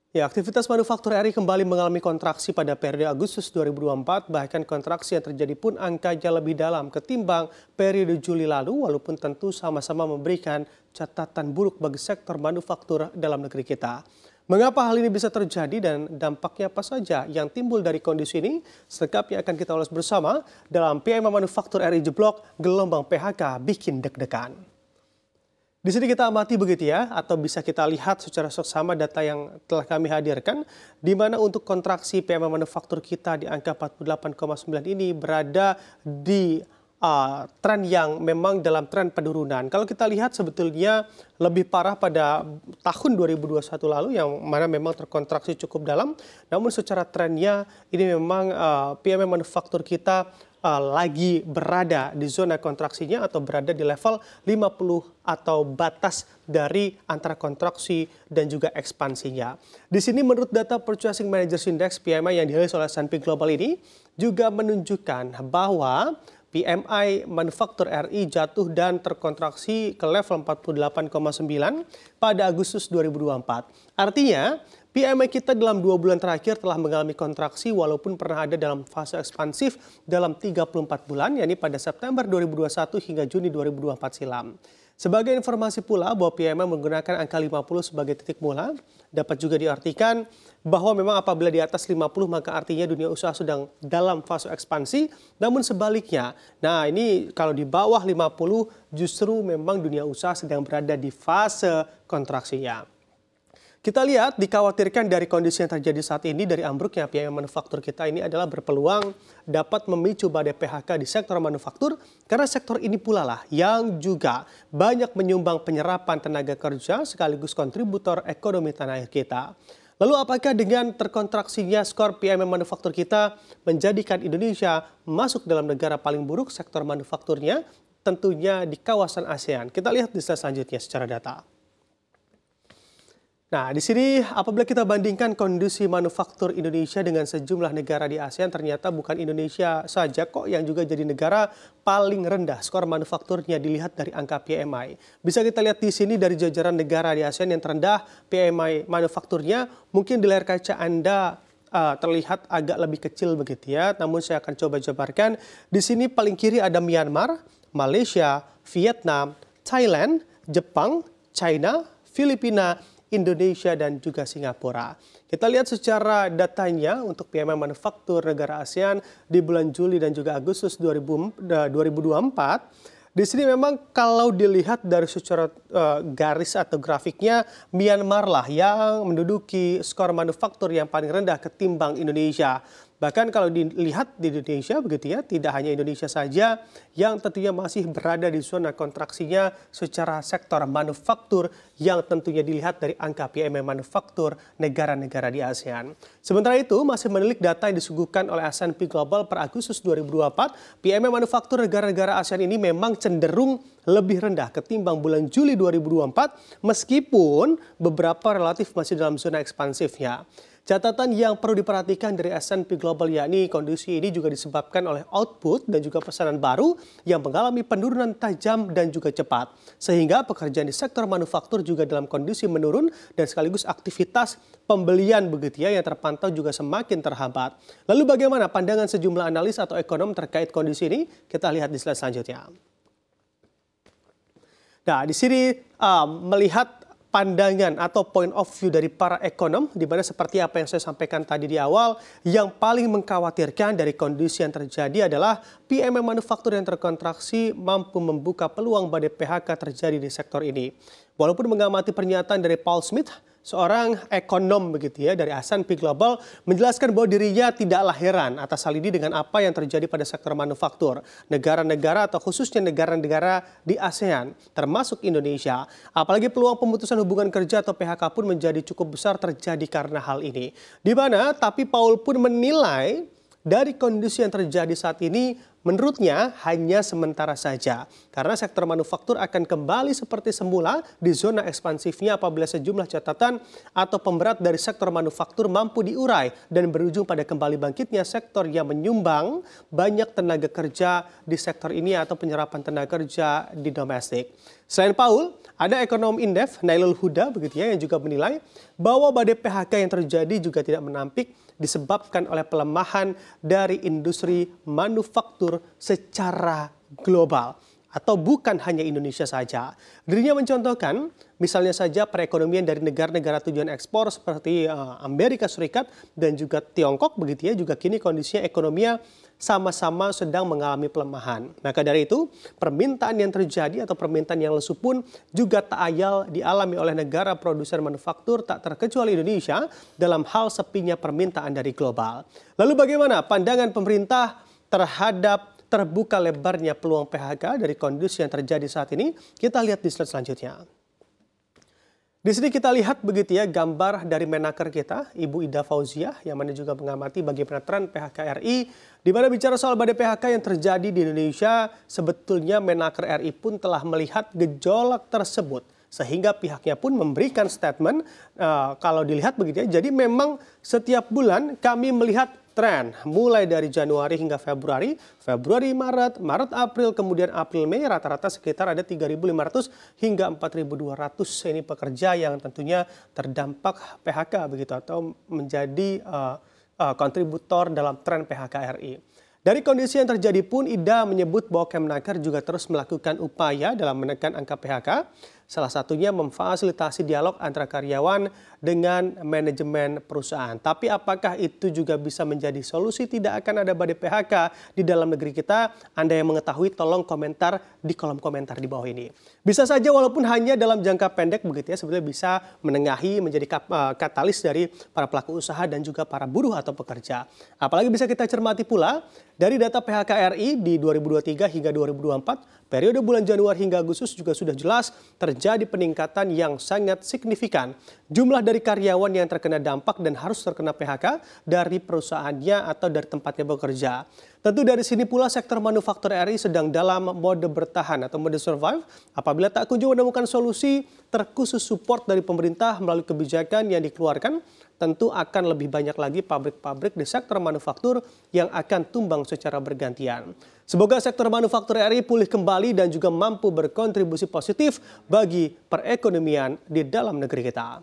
Ya, aktivitas manufaktur RI kembali mengalami kontraksi pada periode Agustus 2024, bahkan kontraksi yang terjadi pun angkanya lebih dalam ketimbang periode Juli lalu, walaupun tentu sama-sama memberikan catatan buruk bagi sektor manufaktur dalam negeri kita. Mengapa hal ini bisa terjadi dan dampaknya apa saja yang timbul dari kondisi ini? Selengkapnya akan kita ulas bersama dalam PMI Manufaktur RI Jeblok, gelombang PHK bikin deg-degan. Di sini kita amati begitu ya, atau bisa kita lihat secara seksama data yang telah kami hadirkan, di mana untuk kontraksi PMI manufaktur kita di angka 48,9 ini berada di tren yang memang dalam tren penurunan. Kalau kita lihat sebetulnya lebih parah pada tahun 2021 lalu yang mana memang terkontraksi cukup dalam, namun secara trennya ini memang PMI manufaktur kita lagi berada di zona kontraksinya atau berada di level 50 atau batas dari antara kontraksi dan juga ekspansinya. Di sini menurut data Purchasing Managers Index PMI yang dirilis oleh S&P Global ini juga menunjukkan bahwa PMI Manufaktur RI jatuh dan terkontraksi ke level 48,9 pada Agustus 2024. Artinya, PMI kita dalam 2 bulan terakhir telah mengalami kontraksi walaupun pernah ada dalam fase ekspansif dalam 34 bulan, yakni pada September 2021 hingga Juni 2024 silam. Sebagai informasi pula bahwa PMI menggunakan angka 50 sebagai titik mula, dapat juga diartikan bahwa memang apabila di atas 50 maka artinya dunia usaha sedang dalam fase ekspansi, namun sebaliknya. Nah ini kalau di bawah 50 justru memang dunia usaha sedang berada di fase kontraksinya. Kita lihat dikhawatirkan dari kondisi yang terjadi saat ini dari ambruknya PMI manufaktur kita ini adalah berpeluang dapat memicu badai PHK di sektor manufaktur karena sektor ini pula lah yang juga banyak menyumbang penyerapan tenaga kerja sekaligus kontributor ekonomi tanah air kita. Lalu apakah dengan terkontraksinya skor PMI manufaktur kita menjadikan Indonesia masuk dalam negara paling buruk sektor manufakturnya? Tentunya di kawasan ASEAN. Kita lihat di slide selanjutnya secara data. Nah, di sini apabila kita bandingkan kondisi manufaktur Indonesia dengan sejumlah negara di ASEAN, ternyata bukan Indonesia saja kok yang juga jadi negara paling rendah skor manufakturnya dilihat dari angka PMI. Bisa kita lihat di sini dari jajaran negara di ASEAN yang terendah PMI manufakturnya, mungkin di layar kaca Anda terlihat agak lebih kecil begitu ya, namun saya akan coba jabarkan. Di sini paling kiri ada Myanmar, Malaysia, Vietnam, Thailand, Jepang, China, Filipina, Indonesia dan juga Singapura. Kita lihat secara datanya untuk PMI manufaktur negara ASEAN di bulan Juli dan juga Agustus 2024. Di sini memang kalau dilihat dari secara garis atau grafiknya, Myanmar lah yang menduduki skor manufaktur yang paling rendah ketimbang Indonesia. Bahkan kalau dilihat di Indonesia begitu ya, tidak hanya Indonesia saja yang tentunya masih berada di zona kontraksinya secara sektor manufaktur yang tentunya dilihat dari angka PMI manufaktur negara-negara di ASEAN. Sementara itu masih menilik data yang disuguhkan oleh S&P Global per Agustus 2024, PMI manufaktur negara-negara ASEAN ini memang cenderung lebih rendah ketimbang bulan Juli 2024 meskipun beberapa relatif masih dalam zona ekspansifnya. Catatan yang perlu diperhatikan dari S&P Global yakni kondisi ini juga disebabkan oleh output dan juga pesanan baru yang mengalami penurunan tajam dan juga cepat. Sehingga pekerjaan di sektor manufaktur juga dalam kondisi menurun dan sekaligus aktivitas pembelian begitu ya yang terpantau juga semakin terhambat. Lalu bagaimana pandangan sejumlah analis atau ekonom terkait kondisi ini? Kita lihat di slide selanjutnya. Nah, di sini melihat pandangan atau point of view dari para ekonom, di mana seperti apa yang saya sampaikan tadi di awal, yang paling mengkhawatirkan dari kondisi yang terjadi adalah PMI manufaktur yang terkontraksi mampu membuka peluang badai PHK terjadi di sektor ini. Walaupun mengamati pernyataan dari Paul Smith, seorang ekonom begitu ya dari S&P Global menjelaskan bahwa dirinya tidaklah heran atas hal ini dengan apa yang terjadi pada sektor manufaktur negara-negara atau khususnya negara-negara di ASEAN termasuk Indonesia. Apalagi peluang pemutusan hubungan kerja atau PHK pun menjadi cukup besar terjadi karena hal ini. Di mana tapi Paul pun menilai dari kondisi yang terjadi saat ini Menurutnya hanya sementara saja, karena sektor manufaktur akan kembali seperti semula di zona ekspansifnya apabila sejumlah catatan atau pemberat dari sektor manufaktur mampu diurai dan berujung pada kembali bangkitnya sektor yang menyumbang banyak tenaga kerja di sektor ini atau penyerapan tenaga kerja di domestik. Selain Paul, ada ekonom Indef Nailul Huda begitu ya yang juga menilai bahwa badai PHK yang terjadi juga tidak menampik disebabkan oleh pelemahan dari industri manufaktur secara global atau bukan hanya Indonesia saja. Dirinya mencontohkan misalnya saja perekonomian dari negara-negara tujuan ekspor seperti Amerika Serikat dan juga Tiongkok begitu ya juga kini kondisinya ekonominya sama-sama sedang mengalami pelemahan. Maka dari itu, permintaan yang terjadi atau permintaan yang lesu pun juga tak ayal dialami oleh negara produsen manufaktur tak terkecuali Indonesia dalam hal sepinya permintaan dari global. Lalu bagaimana pandangan pemerintah terhadap terbuka lebarnya peluang PHK dari kondisi yang terjadi saat ini? Kita lihat di slide selanjutnya. Di sini kita lihat begitu ya gambar dari Menaker kita, Ibu Ida Fauziah, yang mana juga mengamati bagaimana tren PHK RI. Di mana bicara soal badai PHK yang terjadi di Indonesia, sebetulnya Menaker RI pun telah melihat gejolak tersebut. Sehingga pihaknya pun memberikan statement kalau dilihat begitu ya. Jadi memang setiap bulan kami melihat tren mulai dari Januari hingga Februari, Maret, April, kemudian April, Mei rata-rata sekitar ada 3.500 hingga 4.200 ini pekerja yang tentunya terdampak PHK begitu atau menjadi kontributor dalam tren PHK RI. Dari kondisi yang terjadi pun Ida menyebut bahwa Kemenaker juga terus melakukan upaya dalam menekan angka PHK. Salah satunya memfasilitasi dialog antara karyawan dengan manajemen perusahaan. Tapi apakah itu juga bisa menjadi solusi tidak akan ada badai PHK di dalam negeri kita? Anda yang mengetahui tolong komentar di kolom komentar di bawah ini. Bisa saja walaupun hanya dalam jangka pendek begitu ya sebetulnya bisa menengahi menjadi katalis dari para pelaku usaha dan juga para buruh atau pekerja. Apalagi bisa kita cermati pula dari data PHK RI di 2023 hingga 2024, periode bulan Januari hingga Agustus juga sudah jelas terjadi peningkatan yang sangat signifikan. Jumlah dari karyawan yang terkena dampak dan harus terkena PHK dari perusahaannya atau dari tempatnya bekerja. Tentu dari sini pula sektor manufaktur RI sedang dalam mode bertahan atau mode survive apabila tak kunjung menemukan solusi terkhusus support dari pemerintah melalui kebijakan yang dikeluarkan. Tentu akan lebih banyak lagi pabrik-pabrik di sektor manufaktur yang akan tumbang secara bergantian. Semoga sektor manufaktur RI pulih kembali dan juga mampu berkontribusi positif bagi perekonomian di dalam negeri kita.